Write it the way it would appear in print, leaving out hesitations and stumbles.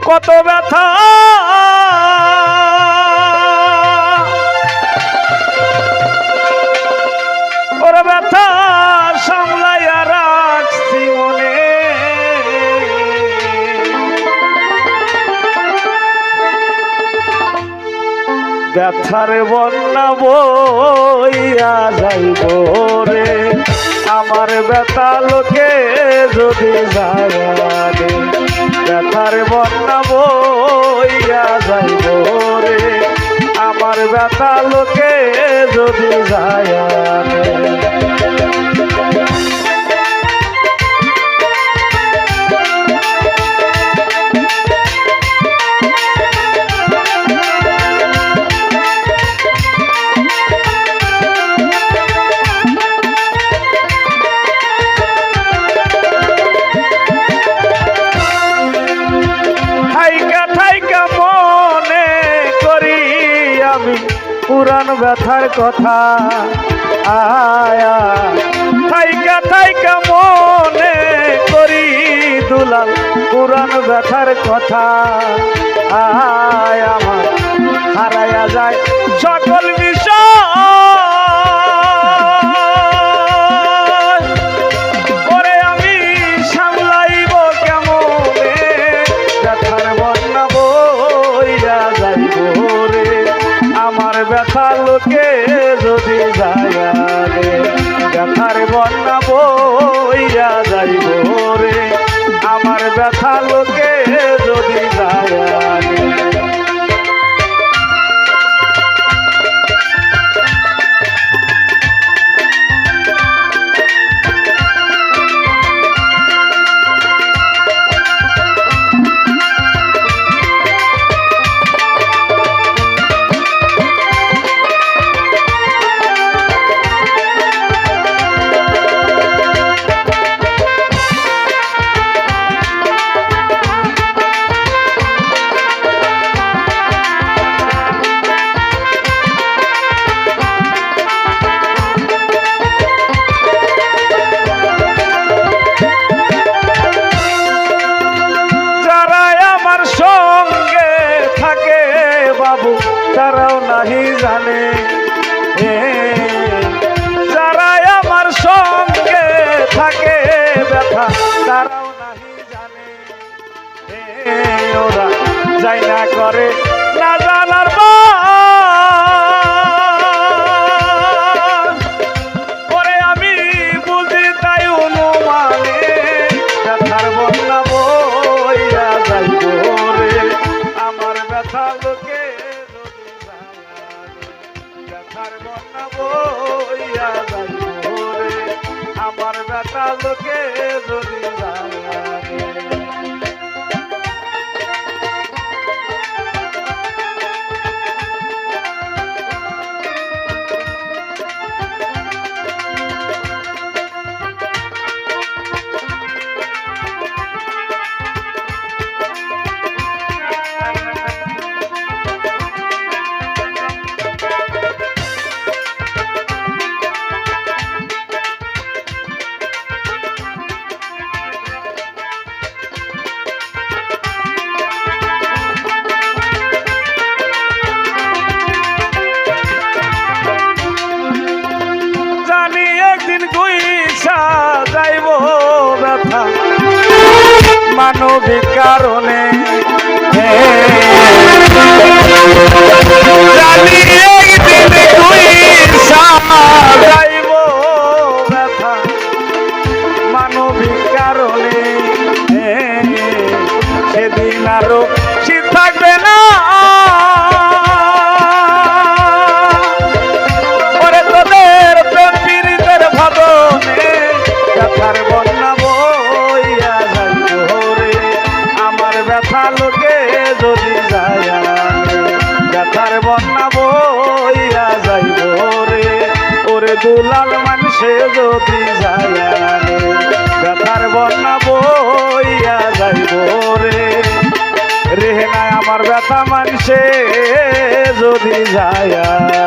কত ব্যথা ওর ব্যথা সামলাইয়া রাখছি মনে ব্যথার বন্যা বইয়া যাইব রে আমার ব্যথা লোকে যদি যায় রে ব্যথার বন্যা বইয়া যাইব রে আমার ব্যথা লোকে যদি যায় রে পুরান ব্যথার কথা আয়া থাইকা থাইকা মনে করি দুলাল পুরান ব্যথার কথা আয় আমার হারায়া যায় সকল বিষয় ওরে আমি সামলাইব কেমনে ব্যথার বন্যা বইয়া যাইব রে আমার ব্যথা লোকে যদি যায় রে ব্যথার বন্যা বইয়া যাইব রে আমার ব্যথা লোকে যদি যায় রে তারাও নাহি জানে যারা আমার সঙ্গে থাকে ব্যথা তারাও নাহি জানে ওরা যাই না করে না জানার পরে আমি বুঝি তাই অনুমানে ব্যথার বন্যা বইয়া যাইব রে আমার ব্যথা লোকে ব্যথার বন্যা বইয়া যাইব রে আমার ব্যথা লোকে যদি যায় যাইব ব্যথা মানবিক কারণে জানি একদিন যাইব ব্যথা মানবিক কারণে সেদিন আরো শীত থাকবে না ব্যথার বন্যা বইয়া যাইব রে আমার ব্যথা লোকে যদি যায় ব্যথার বন্যা বইয়া যাইব রে ওরে দুলাল মানুষে যদি যায় ব্যথার বন্যা বইয়া যাইব রে রেহে নাই আমার ব্যথা মানুষে যদি যায়